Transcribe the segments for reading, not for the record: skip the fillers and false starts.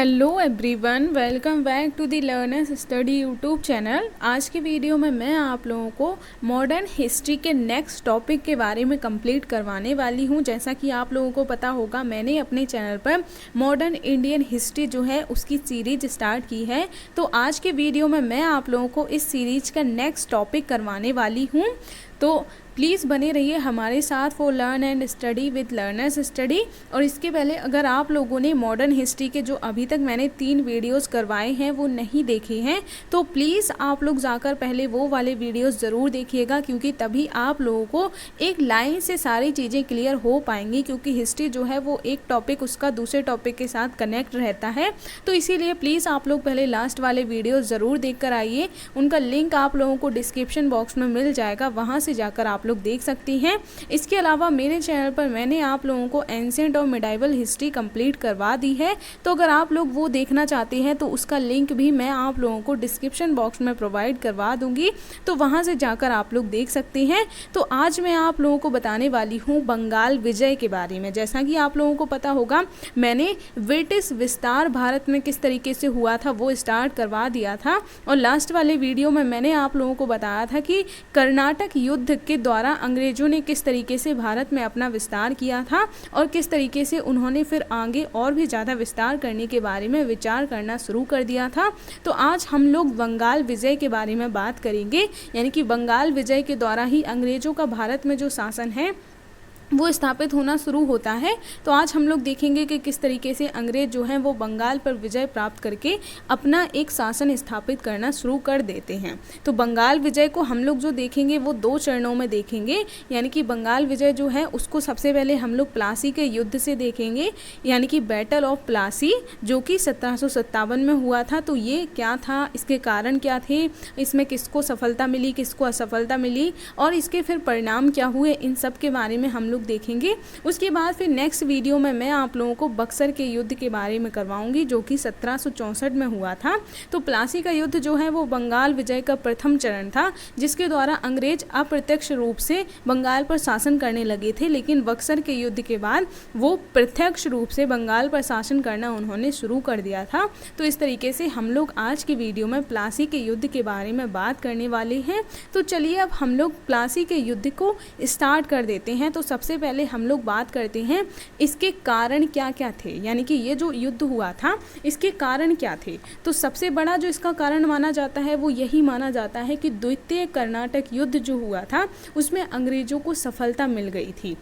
Hello everyone, welcome back to the learners study YouTube channel. आज की video में मैं आप लोगों को मॉडर्न हिस्ट्री के नेक्स्ट टॉपिक के बारे में कंप्लीट करवाने वाली हूं। जैसा कि आप लोगों को पता होगा, मैंने अपने चैनल पर मॉडर्न इंडियन हिस्ट्री जो है उसकी सीरीज स्टार्ट की है। तो आज के वीडियो में मैं आप लोगों को इस सीरीज का नेक्स्ट टॉपिक करवाने वाली हूँ। तो प्लीज़ बने रहिए हमारे साथ for learn and study with learners study. और इसके पहले अगर आप लोगों ने मॉडर्न हिस्ट्री के जो अभी तक मैंने 3 वीडियोस करवाए हैं वो नहीं देखे हैं, तो प्लीज़ आप लोग जाकर पहले वो वाले वीडियोस ज़रूर देखिएगा, क्योंकि तभी आप लोगों को एक लाइन से सारी चीज़ें क्लियर हो पाएंगी। क्योंकि हिस्ट्री जो है वो एक टॉपिक उसका दूसरे टॉपिक के साथ कनेक्ट रहता है। तो इसीलिए प्लीज़ आप लोग पहले लास्ट वाले वीडियो ज़रूर देख कर आइए। उनका लिंक आप लोगों को डिस्क्रिप्शन बॉक्स में मिल जाएगा, वहाँ से जाकर आप लोग देख सकती हैं। इसके अलावा मेरे चैनल पर मैंने आप लोगों को एंशिएंट और मिडाइवल हिस्ट्री कंप्लीट करवा दी है। तो अगर आप लोग वो देखना चाहते हैं तो उसका लिंक भी मैं आप लोगों को डिस्क्रिप्शन बॉक्स में प्रोवाइड करवा दूंगी, तो वहाँ से जाकर आप लोग देख सकते हैं। तो आज मैं आप लोगों को बताने वाली हूँ बंगाल विजय के बारे में। जैसा कि आप लोगों को पता होगा, मैंने ब्रिटिश विस्तार भारत में किस तरीके से हुआ था वो स्टार्ट करवा दिया था। और लास्ट वाले वीडियो में मैंने आप लोगों को बताया था कि कर्नाटक युद्ध के द्वारा अंग्रेजों ने किस तरीके से भारत में अपना विस्तार किया था और किस तरीके से उन्होंने फिर आगे और भी ज़्यादा विस्तार करने के बारे में विचार करना शुरू कर दिया था। तो आज हम लोग बंगाल विजय के बारे में बात करेंगे, यानी कि बंगाल विजय के द्वारा ही अंग्रेजों का भारत में जो शासन है वो स्थापित होना शुरू होता है। तो आज हम लोग देखेंगे कि किस तरीके से अंग्रेज जो हैं वो बंगाल पर विजय प्राप्त करके अपना एक शासन स्थापित करना शुरू कर देते हैं। तो बंगाल विजय को हम लोग जो देखेंगे वो 2 चरणों में देखेंगे। यानी कि बंगाल विजय जो है उसको सबसे पहले हम लोग प्लासी के युद्ध से देखेंगे, यानी कि बैटल ऑफ प्लासी, जो कि 1757 में हुआ था। तो ये क्या था, इसके कारण क्या थे, इसमें किसको सफलता मिली, किसको असफलता मिली और इसके फिर परिणाम क्या हुए, इन सब के बारे में हम लोग देखेंगे। उसके बाद फिर नेक्स्ट वीडियो में मैं आप लोगों को बक्सर के युद्ध के बारे में करवाऊंगी, जो कि 1764 में हुआ था। तो प्लासी का युद्ध जो है वो बंगाल विजय का प्रथम चरण था, जिसके द्वारा अंग्रेज अप्रत्यक्ष रूप से बंगाल पर शासन करने लगे थे। लेकिन बक्सर के युद्ध के बाद वो प्रत्यक्ष रूप से बंगाल पर शासन करना उन्होंने शुरू कर दिया था। तो इस तरीके से हम लोग आज की वीडियो में प्लासी के युद्ध के बारे में बात करने वाले हैं। तो चलिए अब हम लोग प्लासी के युद्ध को स्टार्ट कर देते हैं। तो सबसे पहले हम लोग बात करते हैं इसके कारण क्या क्या थे, यानी कि ये जो युद्ध हुआ था इसके कारण क्या थे। तो सबसे बड़ा जो इसका कारण माना जाता है वो यही माना जाता है कि द्वितीय कर्नाटक युद्ध जो हुआ था उसमें अंग्रेजों को सफलता मिल गई थी।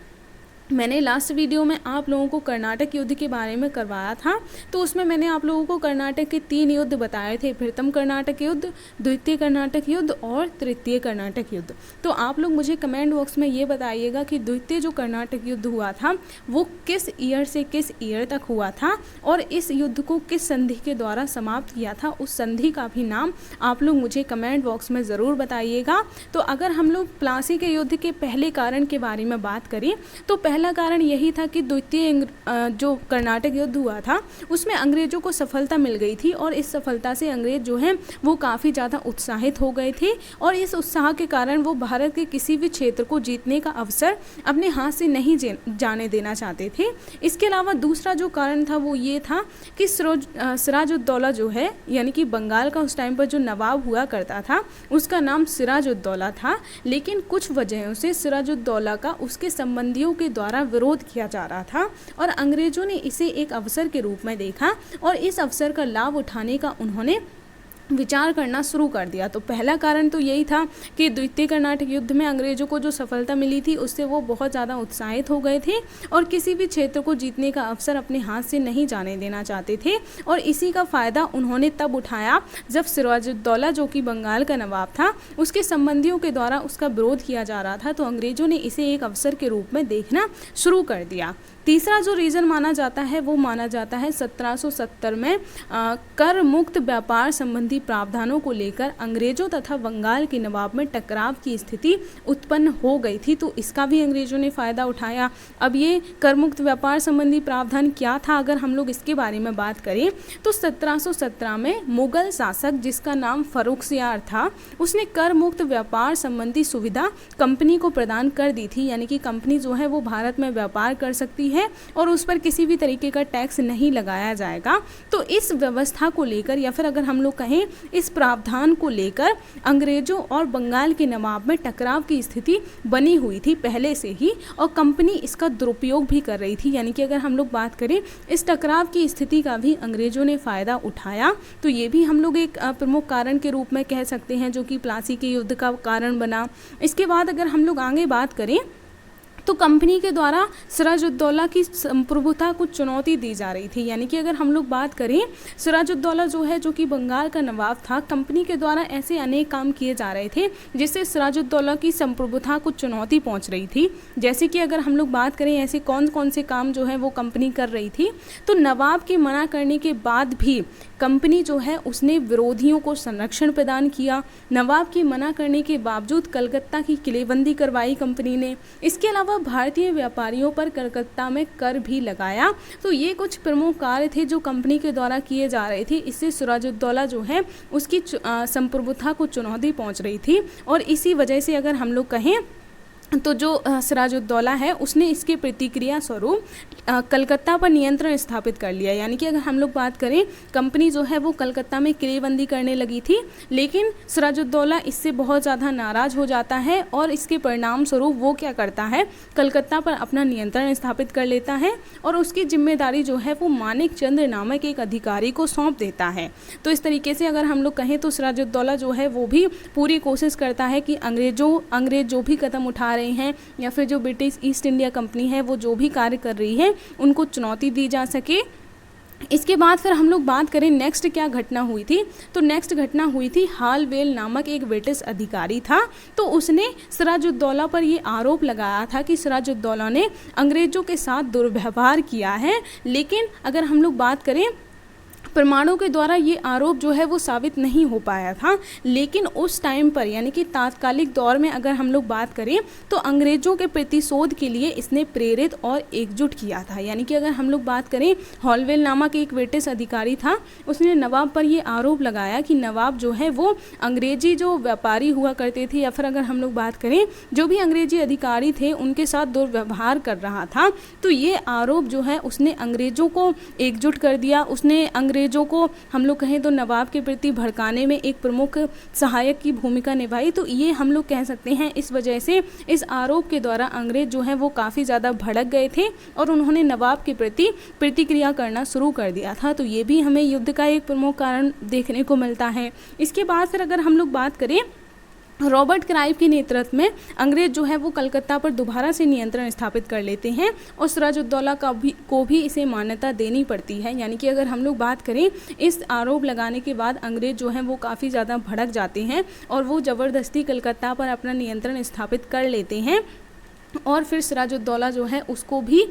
मैंने लास्ट वीडियो में आप लोगों को कर्नाटक युद्ध के बारे में करवाया था। तो उसमें मैंने आप लोगों को कर्नाटक के 3 युद्ध बताए थे, प्रथम कर्नाटक युद्ध, द्वितीय कर्नाटक युद्ध और तृतीय कर्नाटक युद्ध। तो आप लोग मुझे कमेंट बॉक्स में ये बताइएगा कि द्वितीय जो कर्नाटक युद्ध हुआ था वो किस ईयर से किस ईयर तक हुआ था और इस युद्ध को किस संधि के द्वारा समाप्त किया था, उस संधि का भी नाम आप लोग मुझे कमेंट बॉक्स में ज़रूर बताइएगा। तो अगर हम लोग प्लासी के युद्ध के पहले कारण के बारे में बात करें तो पहला कारण यही था कि द्वितीय जो कर्नाटक युद्ध हुआ था उसमें अंग्रेजों को सफलता मिल गई थी और इस सफलता से अंग्रेज जो हैं वो काफ़ी ज़्यादा उत्साहित हो गए थे और इस उत्साह के कारण वो भारत के किसी भी क्षेत्र को जीतने का अवसर अपने हाथ से नहीं जाने देना चाहते थे। इसके अलावा दूसरा जो कारण था वो ये था कि सिराजुद्दौला जो है, यानी कि बंगाल का उस टाइम पर जो नवाब हुआ करता था उसका नाम सिराजुद्दौला था। लेकिन कुछ वजहों से सिराजुद्दौला का उसके संबंधियों के द्वारा विरोध किया जा रहा था और अंग्रेजों ने इसे एक अवसर के रूप में देखा और इस अवसर का लाभ उठाने का उन्होंने विचार करना शुरू कर दिया। तो पहला कारण तो यही था कि द्वितीय कर्नाटक युद्ध में अंग्रेजों को जो सफलता मिली थी उससे वो बहुत ज़्यादा उत्साहित हो गए थे और किसी भी क्षेत्र को जीतने का अवसर अपने हाथ से नहीं जाने देना चाहते थे। और इसी का फ़ायदा उन्होंने तब उठाया जब सिराजुद्दौला जो कि बंगाल का नवाब था उसके संबंधियों के द्वारा उसका विरोध किया जा रहा था। तो अंग्रेजों ने इसे एक अवसर के रूप में देखना शुरू कर दिया। तीसरा जो रीज़न माना जाता है वो माना जाता है 1770 में कर मुक्त व्यापार संबंधी प्रावधानों को लेकर अंग्रेजों तथा बंगाल के नवाब में टकराव की स्थिति उत्पन्न हो गई थी, तो इसका भी अंग्रेजों ने फ़ायदा उठाया। अब ये कर मुक्त व्यापार संबंधी प्रावधान क्या था, अगर हम लोग इसके बारे में बात करें तो 1717 में मुगल शासक जिसका नाम फर्रुखसियार था, उसने कर मुक्त व्यापार संबंधी सुविधा कंपनी को प्रदान कर दी थी। यानी कि कंपनी जो है वो भारत में व्यापार कर सकती है और उस पर किसी भी तरीके का टैक्स नहीं लगाया जाएगा। तो इस व्यवस्था को लेकर या फिर अगर हम लोग कहें इस प्रावधान को लेकर अंग्रेजों और बंगाल के नवाब में टकराव की स्थिति बनी हुई थी पहले से ही, और कंपनी इसका दुरुपयोग भी कर रही थी। यानी कि अगर हम लोग बात करें इस टकराव की स्थिति का भी अंग्रेजों ने फ़ायदा उठाया, तो ये भी हम लोग एक प्रमुख कारण के रूप में कह सकते हैं जो कि प्लासी के युद्ध का कारण बना। इसके बाद अगर हम लोग आगे बात करें तो कंपनी के द्वारा सिराजुद्दौला की संप्रभुता को चुनौती दी जा रही थी। यानी कि अगर हम लोग बात करें सिराजुद्दौला जो है, जो कि बंगाल का नवाब था, कंपनी के द्वारा ऐसे अनेक काम किए जा रहे थे जिससे सिराजुद्दौला की संप्रभुता को चुनौती पहुंच रही थी। जैसे कि अगर हम लोग बात करें ऐसे कौन कौन से काम जो है वो कंपनी कर रही थी, तो नवाब के मना करने के बाद भी कंपनी जो है उसने विरोधियों को संरक्षण प्रदान किया। नवाब के मना करने के बावजूद कलकत्ता की किलेबंदी करवाई कंपनी ने। इसके अलावा भारतीय व्यापारियों पर कलकत्ता में कर भी लगाया। तो ये कुछ प्रमुख कार्य थे जो कंपनी के द्वारा किए जा रहे थे। इससे सिराजुद्दौला जो है उसकी संप्रभुता को चुनौती पहुंच रही थी, और इसी वजह से अगर हम लोग कहें तो जो सिराजुद्दौला है उसने इसके प्रतिक्रिया स्वरूप कलकत्ता पर नियंत्रण स्थापित कर लिया। यानी कि अगर हम लोग बात करें कंपनी जो है वो कलकत्ता में किलेबंदी करने लगी थी, लेकिन सिराजुद्दौला इससे बहुत ज़्यादा नाराज़ हो जाता है और इसके परिणाम स्वरूप वो क्या करता है, कलकत्ता पर अपना नियंत्रण स्थापित कर लेता है और उसकी जिम्मेदारी जो है वो मानिक चंद्र नामक एक अधिकारी को सौंप देता है। तो इस तरीके से अगर हम लोग कहें तो सिराजुद्दौला जो है वो भी पूरी कोशिश करता है कि अंग्रेज जो भी कदम उठा हैं या फिर जो ब्रिटिश ईस्ट इंडिया कंपनी है वो जो भी कार्य कर रही है उनको चुनौती दी जा सके। इसके बाद फिर हम लोग बात करें नेक्स्ट क्या घटना हुई थी, तो नेक्स्ट घटना हुई थी हालवेल नामक एक ब्रिटिश अधिकारी था। तो उसने सिराजुद्दौला पर ये आरोप लगाया था कि सिराजुद्दौला ने अंग्रेजों के साथ दुर्व्यवहार किया है। लेकिन अगर हम लोग बात करें प्रमाणों के द्वारा ये आरोप जो है वो साबित नहीं हो पाया था। लेकिन उस टाइम पर यानी कि तात्कालिक दौर में अगर हम लोग बात करें तो अंग्रेजों के प्रतिशोध के लिए इसने प्रेरित और एकजुट किया था। यानी कि अगर हम लोग बात करें हॉलवेल नामक एक ब्रिटिश अधिकारी था, उसने नवाब पर ये आरोप लगाया कि नवाब जो है वो अंग्रेजी जो व्यापारी हुआ करते थे या फिर अगर हम लोग बात करें जो भी अंग्रेजी अधिकारी थे उनके साथ दुर्व्यवहार कर रहा था। तो ये आरोप जो है उसने अंग्रेजों को एकजुट कर दिया। उसने अंग्रेजों को हम लोग कहें तो नवाब के प्रति भड़काने में एक प्रमुख सहायक की भूमिका निभाई। तो ये हम लोग कह सकते हैं इस वजह से इस आरोप के द्वारा अंग्रेज जो है वो काफ़ी ज़्यादा भड़क गए थे और उन्होंने नवाब के प्रति प्रतिक्रिया करना शुरू कर दिया था। तो ये भी हमें युद्ध का एक प्रमुख कारण देखने को मिलता है। इसके बाद फिर अगर हम लोग बात करें रॉबर्ट क्राइव के नेतृत्व में अंग्रेज जो है वो कलकत्ता पर दोबारा से नियंत्रण स्थापित कर लेते हैं और सिराजुद्दौला को भी इसे मान्यता देनी पड़ती है। यानी कि अगर हम लोग बात करें इस आरोप लगाने के बाद अंग्रेज जो हैं वो काफ़ी ज़्यादा भड़क जाते हैं और वो ज़बरदस्ती कलकत्ता पर अपना नियंत्रण स्थापित कर लेते हैं और फिर सिराजुद्दौला जो है उसको भी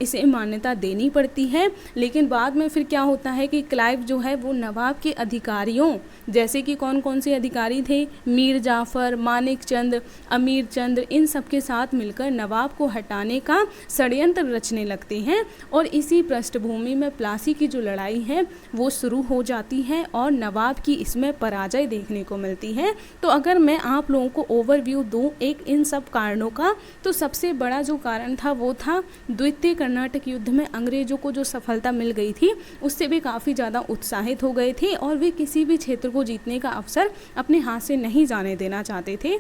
इसे मान्यता देनी पड़ती है। लेकिन बाद में फिर क्या होता है कि क्लाइव जो है वो नवाब के अधिकारियों जैसे कि कौन कौन से अधिकारी थे, मीर जाफ़र, मानिक चंद्र, अमीर चंद्र, इन सब के साथ मिलकर नवाब को हटाने का षड्यंत्र रचने लगते हैं और इसी पृष्ठभूमि में प्लासी की जो लड़ाई है वो शुरू हो जाती है और नवाब की इसमें पराजय देखने को मिलती है। तो अगर मैं आप लोगों को ओवरव्यू दूँ एक इन सब कारणों का, तो सबसे बड़ा जो कारण था वो था द्वितीय कर्नाटक युद्ध में अंग्रेजों को जो सफलता मिल गई थी उससे भी काफ़ी ज़्यादा उत्साहित हो गए थे और वे किसी भी क्षेत्र को जीतने का अवसर अपने हाथ से नहीं जाने देना चाहते थे।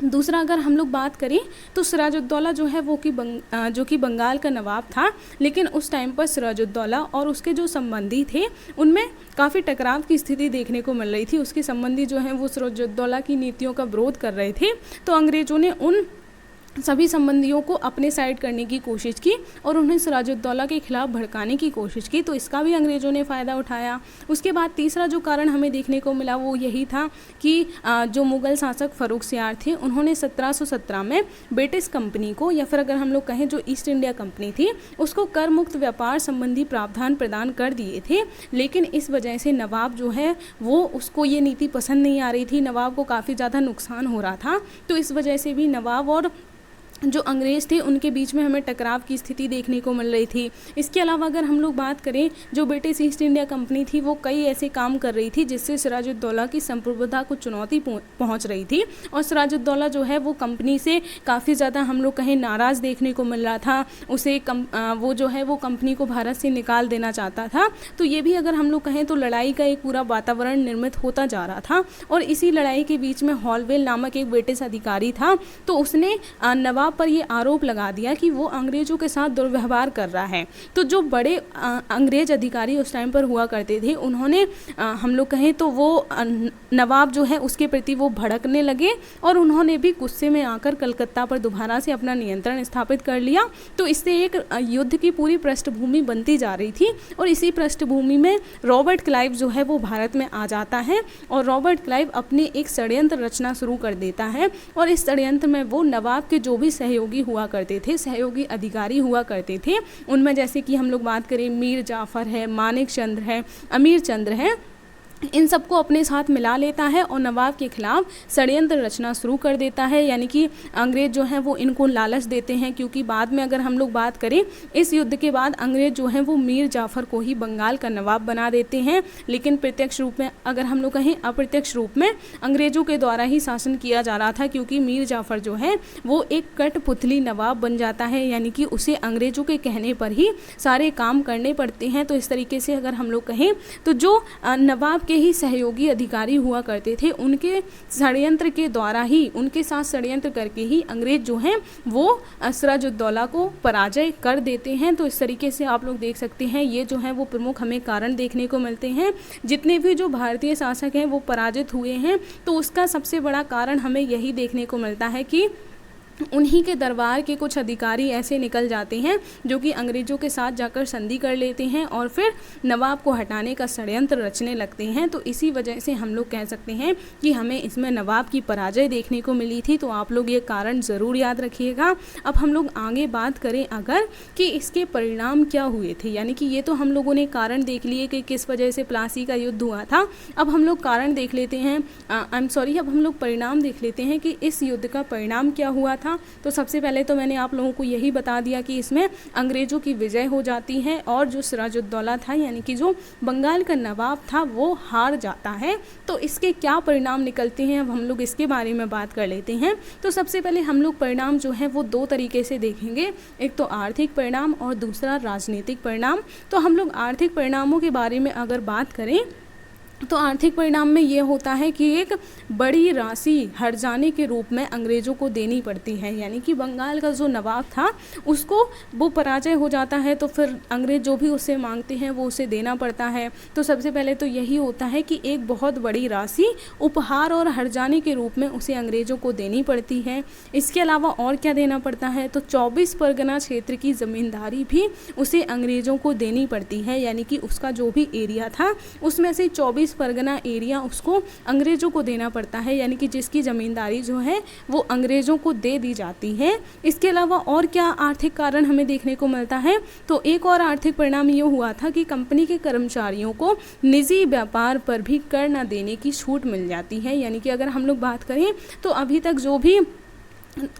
दूसरा अगर हम लोग बात करें तो सिराजुद्दौला जो है वो जो कि बंगाल का नवाब था, लेकिन उस टाइम पर सिराजुद्दौला और उसके जो संबंधी थे उनमें काफ़ी टकराव की स्थिति देखने को मिल रही थी। उसके संबंधी जो हैं वो सिराजुद्दौला की नीतियों का विरोध कर रहे थे। तो अंग्रेज़ों ने उन सभी संबंधियों को अपने साइड करने की कोशिश की और उन्हें सिराजुद्दौला के खिलाफ भड़काने की कोशिश की, तो इसका भी अंग्रेज़ों ने फ़ायदा उठाया। उसके बाद तीसरा जो कारण हमें देखने को मिला वो यही था कि जो मुग़ल शासक फ़र्रुखसियार थे उन्होंने 1717 में ब्रिटिश कंपनी को, या फिर अगर हम लोग कहें जो ईस्ट इंडिया कंपनी थी, उसको कर मुक्त व्यापार संबंधी प्रावधान प्रदान कर दिए थे। लेकिन इस वजह से नवाब जो है वो, उसको ये नीति पसंद नहीं आ रही थी, नवाब को काफ़ी ज़्यादा नुकसान हो रहा था। तो इस वजह से भी नवाब और जो अंग्रेज़ थे उनके बीच में हमें टकराव की स्थिति देखने को मिल रही थी। इसके अलावा अगर हम लोग बात करें, जो ब्रिटिश ईस्ट इंडिया कंपनी थी वो कई ऐसे काम कर रही थी जिससे सिराजुद्दौला की संप्रभुता को चुनौती पहुंच रही थी, और सिराजुद्दौला जो है वो कंपनी से काफ़ी ज़्यादा हम लोग कहें नाराज़ देखने को मिल रहा था। उसे वो जो है वो कंपनी को भारत से निकाल देना चाहता था। तो ये भी अगर हम लोग कहें तो लड़ाई का एक पूरा वातावरण निर्मित होता जा रहा था। और इसी लड़ाई के बीच में हॉलवेल नामक एक ब्रिटिश अधिकारी था, तो उसने नवाब पर ये आरोप लगा दिया कि वो अंग्रेज़ों के साथ दुर्व्यवहार कर रहा है। तो जो बड़े अंग्रेज अधिकारी उस टाइम पर हुआ करते थे, उन्होंने हम लोग कहें तो वो नवाब जो है उसके प्रति वो भड़कने लगे, और उन्होंने भी गुस्से में आकर कलकत्ता पर दोबारा से अपना नियंत्रण स्थापित कर लिया। तो इससे एक युद्ध की पूरी पृष्ठभूमि बनती जा रही थी, और इसी पृष्ठभूमि में रॉबर्ट क्लाइव जो है वो भारत में आ जाता है, और रॉबर्ट क्लाइव अपने एक षड्यंत्र रचना शुरू कर देता है। और इस षड्यंत्र में वो नवाब के जो भी सहयोगी हुआ करते थे, सहयोगी अधिकारी हुआ करते थे, उनमें जैसे कि हम लोग बात करें मीर जाफ़र है, मानिक चंद्र है, अमीर चंद्र है, इन सबको अपने साथ मिला लेता है और नवाब के खिलाफ षड्यंत्र रचना शुरू कर देता है। यानी कि अंग्रेज़ जो हैं वो इनको लालच देते हैं, क्योंकि बाद में अगर हम लोग बात करें इस युद्ध के बाद अंग्रेज़ जो हैं वो मीर जाफ़र को ही बंगाल का नवाब बना देते हैं। लेकिन प्रत्यक्ष रूप में अगर हम लोग कहें अप्रत्यक्ष रूप में अंग्रेज़ों के द्वारा ही शासन किया जा रहा था, क्योंकि मीर जाफ़र जो है वो एक कठपुतली नवाब बन जाता है, यानी कि उसे अंग्रेज़ों के कहने पर ही सारे काम करने पड़ते हैं। तो इस तरीके से अगर हम लोग कहें तो जो नवाब के ही सहयोगी अधिकारी हुआ करते थे, उनके षड्यंत्र के द्वारा ही, उनके साथ षड्यंत्र करके ही अंग्रेज जो हैं वो सिराजुद्दौला को पराजय कर देते हैं। तो इस तरीके से आप लोग देख सकते हैं, ये जो है वो प्रमुख हमें कारण देखने को मिलते हैं। जितने भी जो भारतीय शासक हैं वो पराजित हुए हैं, तो उसका सबसे बड़ा कारण हमें यही देखने को मिलता है कि उन्हीं के दरबार के कुछ अधिकारी ऐसे निकल जाते हैं जो कि अंग्रेज़ों के साथ जाकर संधि कर लेते हैं और फिर नवाब को हटाने का षड्यंत्र रचने लगते हैं। तो इसी वजह से हम लोग कह सकते हैं कि हमें इसमें नवाब की पराजय देखने को मिली थी। तो आप लोग ये कारण ज़रूर याद रखिएगा। अब हम लोग आगे बात करें अगर कि इसके परिणाम क्या हुए थे, यानी कि ये तो हम लोगों ने कारण देख लिए कि किस वजह से प्लासी का युद्ध हुआ था। अब हम लोग कारण देख लेते हैं, अब हम लोग परिणाम देख लेते हैं कि इस युद्ध का परिणाम क्या हुआ था। तो सबसे पहले तो मैंने आप लोगों को यही बता दिया कि इसमें अंग्रेज़ों की विजय हो जाती है और जो सिराजुद्दौला था, यानी कि जो बंगाल का नवाब था, वो हार जाता है। तो इसके क्या परिणाम निकलते हैं, अब हम लोग इसके बारे में बात कर लेते हैं। तो सबसे पहले हम लोग परिणाम जो है वो दो तरीके से देखेंगे, एक तो आर्थिक परिणाम और दूसरा राजनीतिक परिणाम। तो हम लोग आर्थिक परिणामों के बारे में अगर बात करें तो आर्थिक परिणाम में ये होता है कि एक बड़ी राशि हर्जाने के रूप में अंग्रेज़ों को देनी पड़ती है, यानी कि बंगाल का जो नवाब था उसको वो पराजय हो जाता है, तो फिर अंग्रेज़ जो भी उससे मांगते हैं वो उसे देना पड़ता है। तो सबसे पहले तो यही होता है कि एक बहुत बड़ी राशि उपहार और हर्जाने के रूप में उसे अंग्रेज़ों को देनी पड़ती है। इसके अलावा और क्या देना पड़ता है, तो 24 परगना क्षेत्र की ज़मींदारी भी उसे अंग्रेज़ों को देनी पड़ती है, यानी कि उसका जो भी एरिया था उसमें से 24 परगना एरिया उसको अंग्रेज़ों को देना पड़ता है, यानी कि जिसकी ज़मींदारी जो है वो अंग्रेज़ों को दे दी जाती है। इसके अलावा और क्या आर्थिक कारण हमें देखने को मिलता है, तो एक और आर्थिक परिणाम ये हुआ था कि कंपनी के कर्मचारियों को निजी व्यापार पर भी कर न देने की छूट मिल जाती है। यानी कि अगर हम लोग बात करें तो अभी तक जो भी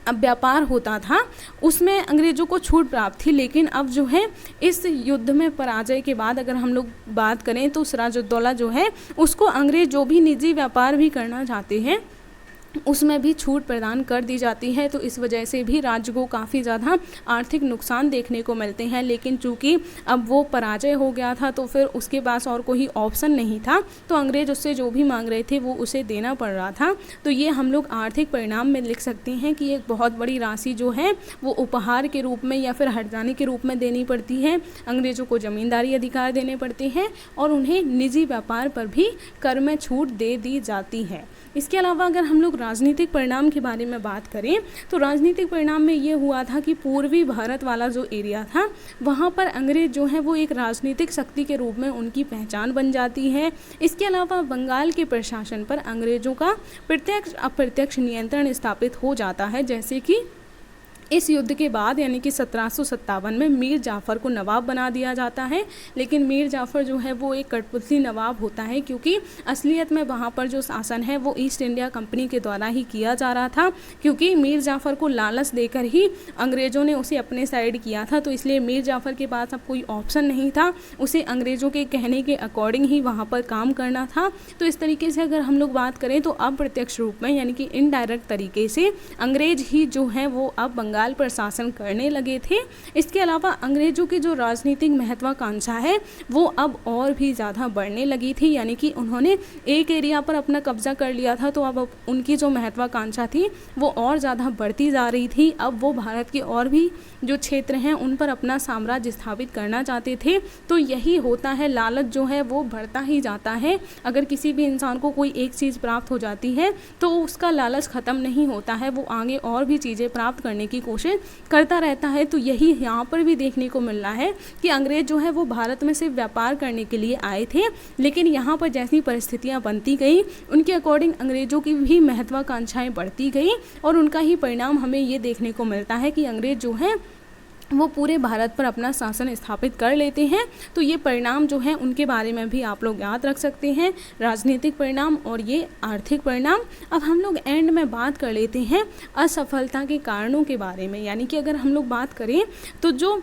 व्यापार होता था उसमें अंग्रेज़ों को छूट प्राप्त थी, लेकिन अब जो है इस युद्ध में पराजय के बाद अगर हम लोग बात करें तो सिराजुद्दौला जो है उसको अंग्रेज़ जो भी निजी व्यापार भी करना चाहते हैं उसमें भी छूट प्रदान कर दी जाती है। तो इस वजह से भी राज्य को काफ़ी ज़्यादा आर्थिक नुकसान देखने को मिलते हैं, लेकिन चूँकि अब वो पराजय हो गया था तो फिर उसके पास और कोई ऑप्शन नहीं था, तो अंग्रेज़ उससे जो भी मांग रहे थे वो उसे देना पड़ रहा था। तो ये हम लोग आर्थिक परिणाम में लिख सकते हैं कि एक बहुत बड़ी राशि जो है वो उपहार के रूप में या फिर हर्जाने के रूप में देनी पड़ती है, अंग्रेज़ों को ज़मींदारी अधिकार देने पड़ते हैं और उन्हें निजी व्यापार पर भी कर में छूट दे दी जाती है। इसके अलावा अगर हम लोग राजनीतिक परिणाम के बारे में बात करें तो राजनीतिक परिणाम में ये हुआ था कि पूर्वी भारत वाला जो एरिया था वहाँ पर अंग्रेज जो है वो एक राजनीतिक शक्ति के रूप में उनकी पहचान बन जाती है। इसके अलावा बंगाल के प्रशासन पर अंग्रेजों का प्रत्यक्ष अप्रत्यक्ष नियंत्रण स्थापित हो जाता है, जैसे कि इस युद्ध के बाद यानी कि 1757 में मीर जाफ़र को नवाब बना दिया जाता है। लेकिन मीर जाफ़र जो है वो एक कठपुतली नवाब होता है, क्योंकि असलियत में वहाँ पर जो शासन है वो ईस्ट इंडिया कंपनी के द्वारा ही किया जा रहा था, क्योंकि मीर जाफ़र को लालच देकर ही अंग्रेज़ों ने उसे अपने साइड किया था। तो इसलिए मीर जाफ़र के पास अब कोई ऑप्शन नहीं था, उसे अंग्रेज़ों के कहने के अकॉर्डिंग ही वहाँ पर काम करना था। तो इस तरीके से अगर हम लोग बात करें तो अप्रत्यक्ष रूप में यानी कि इनडायरेक्ट तरीके से अंग्रेज ही जो है वो अब बंगाल पर शासन करने लगे थे। इसके अलावा अंग्रेजों की जो राजनीतिक महत्वाकांक्षा है वो अब और भी ज़्यादा बढ़ने लगी थी, यानी कि उन्होंने एक एरिया पर अपना कब्जा कर लिया था, तो अब उनकी जो महत्वाकांक्षा थी वो और ज़्यादा बढ़ती जा रही थी। अब वो भारत के और भी जो क्षेत्र हैं उन पर अपना साम्राज्य स्थापित करना चाहते थे। तो यही होता है, लालच जो है वो बढ़ता ही जाता है। अगर किसी भी इंसान को कोई एक चीज़ प्राप्त हो जाती है तो उसका लालच ख़त्म नहीं होता है, वो आगे और भी चीज़ें प्राप्त करने की कोशिश करता रहता है। तो यही यहाँ पर भी देखने को मिल रहा है कि अंग्रेज जो है वो भारत में सिर्फ व्यापार करने के लिए आए थे, लेकिन यहाँ पर जैसी परिस्थितियाँ बनती गई उनके अकॉर्डिंग अंग्रेजों की भी महत्वाकांक्षाएं बढ़ती गई और उनका ही परिणाम हमें ये देखने को मिलता है कि अंग्रेज जो हैं वो पूरे भारत पर अपना शासन स्थापित कर लेते हैं। तो ये परिणाम जो हैं उनके बारे में भी आप लोग याद रख सकते हैं, राजनीतिक परिणाम और ये आर्थिक परिणाम। अब हम लोग एंड में बात कर लेते हैं असफलता के कारणों के बारे में, यानी कि अगर हम लोग बात करें तो जो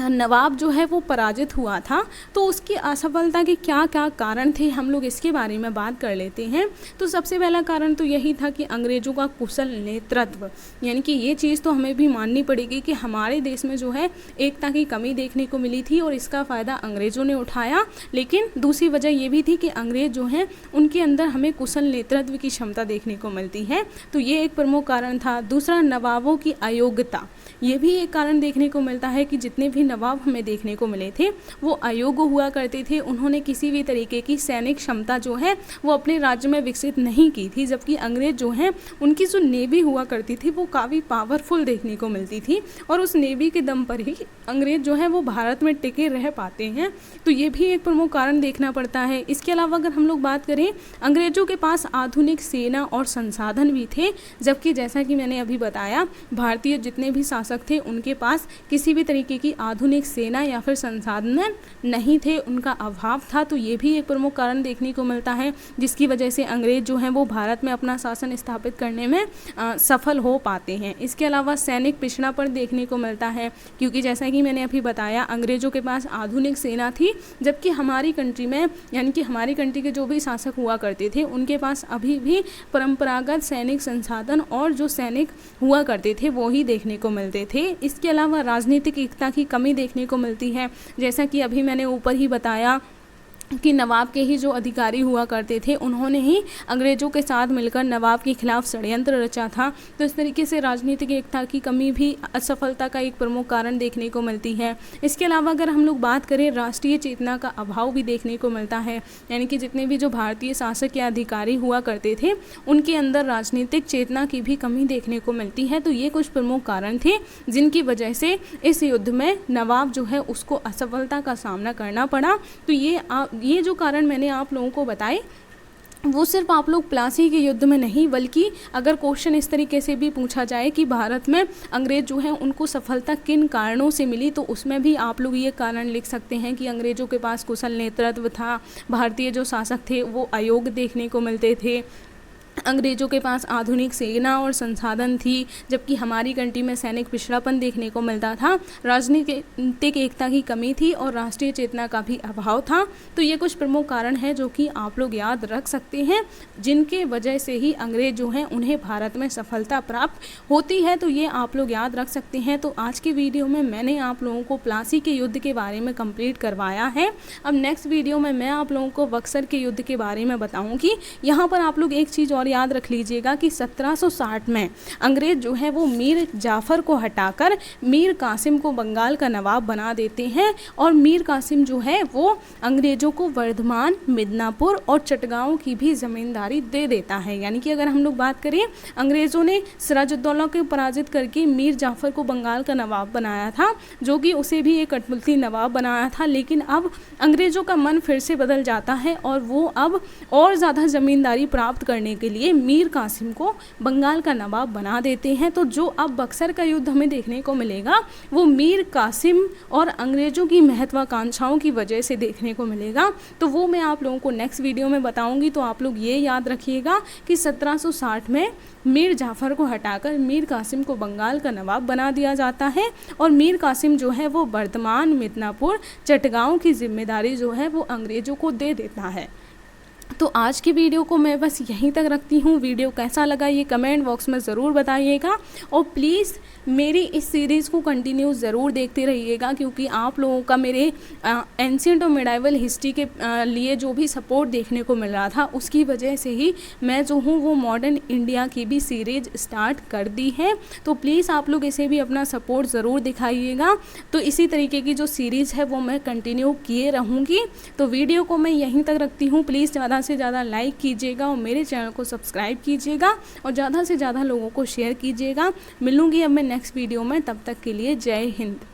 नवाब जो है वो पराजित हुआ था तो उसकी असफलता के क्या क्या कारण थे, हम लोग इसके बारे में बात कर लेते हैं। तो सबसे पहला कारण तो यही था कि अंग्रेज़ों का कुशल नेतृत्व, यानी कि ये चीज़ तो हमें भी माननी पड़ेगी कि हमारे देश में जो है एकता की कमी देखने को मिली थी और इसका फ़ायदा अंग्रेज़ों ने उठाया। लेकिन दूसरी वजह ये भी थी कि अंग्रेज़ जो हैं उनके अंदर हमें कुशल नेतृत्व की क्षमता देखने को मिलती है, तो ये एक प्रमुख कारण था। दूसरा, नवाबों की अयोग्यता, ये भी एक कारण देखने को मिलता है कि जितने भी नवाब हमें देखने को मिले थे वो अयोग्य हुआ करते थे, उन्होंने किसी भी तरीके की सैनिक क्षमता जो है वो अपने राज्य में विकसित नहीं की थी। जबकि अंग्रेज जो हैं उनकी जो नेवी हुआ करती थी वो काफ़ी पावरफुल देखने को मिलती थी और उस नेवी के दम पर ही अंग्रेज जो है वो भारत में टिके रह पाते हैं। तो ये भी एक प्रमुख कारण देखना पड़ता है। इसके अलावा अगर हम लोग बात करें, अंग्रेजों के पास आधुनिक सेना और संसाधन भी थे, जबकि जैसा कि मैंने अभी बताया भारतीय जितने भी शासक थे उनके पास किसी भी तरीके की आधुनिक सेना या फिर संसाधन नहीं थे, उनका अभाव था। तो ये भी एक प्रमुख कारण देखने को मिलता है जिसकी वजह से अंग्रेज जो हैं वो भारत में अपना शासन स्थापित करने में सफल हो पाते हैं। इसके अलावा सैनिक पिछड़ापन देखने को मिलता है, क्योंकि जैसा कि मैंने अभी बताया अंग्रेजों के पास आधुनिक सेना थी, जबकि हमारी कंट्री में यानी कि हमारी कंट्री के जो भी शासक हुआ करते थे उनके पास अभी भी परंपरागत सैनिक संसाधन और जो सैनिक हुआ करते थे वो ही देखने को मिलते थे। इसके अलावा राजनीतिक एकता की कमी देखने को मिलती है, जैसा कि अभी मैंने ऊपर ही बताया कि नवाब के ही जो अधिकारी हुआ करते थे उन्होंने ही अंग्रेज़ों के साथ मिलकर नवाब के खिलाफ षड्यंत्र रचा था। तो इस तरीके से राजनीतिक एकता की कमी भी असफलता का एक प्रमुख कारण देखने को मिलती है। इसके अलावा अगर हम लोग बात करें, राष्ट्रीय चेतना का अभाव भी देखने को मिलता है, यानी कि जितने भी जो भारतीय शासक या अधिकारी हुआ करते थे उनके अंदर राजनीतिक चेतना की भी कमी देखने को मिलती है। तो ये कुछ प्रमुख कारण थे जिनकी वजह से इस युद्ध में नवाब जो है उसको असफलता का सामना करना पड़ा। तो ये जो कारण मैंने आप लोगों को बताए वो सिर्फ आप लोग प्लासी के युद्ध में नहीं, बल्कि अगर क्वेश्चन इस तरीके से भी पूछा जाए कि भारत में अंग्रेज जो हैं उनको सफलता किन कारणों से मिली, तो उसमें भी आप लोग ये कारण लिख सकते हैं कि अंग्रेज़ों के पास कुशल नेतृत्व था, भारतीय जो शासक थे वो अयोग्य देखने को मिलते थे, अंग्रेज़ों के पास आधुनिक सेना और संसाधन थी, जबकि हमारी कंट्री में सैनिक पिछड़ापन देखने को मिलता था, राजनीतिक एकता की कमी थी और राष्ट्रीय चेतना का भी अभाव था। तो ये कुछ प्रमुख कारण हैं जो कि आप लोग याद रख सकते हैं, जिनके वजह से ही अंग्रेज जो हैं उन्हें भारत में सफलता प्राप्त होती है। तो ये आप लोग याद रख सकते हैं। तो आज के वीडियो में मैंने आप लोगों को प्लासी के युद्ध के बारे में कंप्लीट करवाया है। अब नेक्स्ट वीडियो में मैं आप लोगों को बक्सर के युद्ध के बारे में बताऊँगी। यहाँ पर आप लोग एक चीज़ और याद रख लीजिएगा कि 1760 में अंग्रेज जो है वो मीर जाफ़र को हटाकर मीर कासिम को बंगाल का नवाब बना देते हैं और मीर कासिम जो है वो अंग्रेज़ों को वर्धमान, मिदनापुर और चटगांव की भी ज़मींदारी दे देता है। यानी कि अगर हम लोग बात करें, अंग्रेज़ों ने सिराजुद्दौला को पराजित करके मीर जाफ़र को बंगाल का नवाब बनाया था, जो कि उसे भी एक कठपुतली नवाब बनाया था। लेकिन अब अंग्रेज़ों का मन फिर से बदल जाता है और वो अब और ज़्यादा ज़मींदारी प्राप्त करने के लिए मीर कासिम को बंगाल का नवाब बना देते हैं। तो जो अब बक्सर का युद्ध हमें देखने को मिलेगा वो मीर कासिम और अंग्रेज़ों की महत्वाकांक्षाओं की वजह से देखने को मिलेगा। तो वो मैं आप लोगों को नेक्स्ट वीडियो में बताऊंगी। तो आप लोग ये याद रखिएगा कि 1760 में मीर जाफ़र को हटाकर मीर कासिम को बंगाल का नवाब बना दिया जाता है और मीर कासिम जो है वो वर्धमान, मिदनापुर, चटगांव की जिम्मेदारी जो है वो अंग्रेज़ों को दे देता है। तो आज की वीडियो को मैं बस यहीं तक रखती हूँ। वीडियो कैसा लगा ये कमेंट बॉक्स में ज़रूर बताइएगा और प्लीज़ मेरी इस सीरीज़ को कंटिन्यू ज़रूर देखते रहिएगा, क्योंकि आप लोगों का मेरे एंशिएंट और मिडाइवल हिस्ट्री के लिए जो भी सपोर्ट देखने को मिल रहा था उसकी वजह से ही मैं जो हूँ वो मॉडर्न इंडिया की भी सीरीज स्टार्ट कर दी है। तो प्लीज़ आप लोग इसे भी अपना सपोर्ट ज़रूर दिखाइएगा। तो इसी तरीके की जो सीरीज़ है वो मैं कंटिन्यू किए रहूँगी। तो वीडियो को मैं यहीं तक रखती हूँ। प्लीज़ ज़्यादा से ज़्यादा लाइक कीजिएगा और मेरे चैनल को सब्सक्राइब कीजिएगा और ज़्यादा से ज़्यादा लोगों को शेयर कीजिएगा। मिलूँगी अब मैं नेक्स्ट वीडियो में, तब तक के लिए जय हिंद।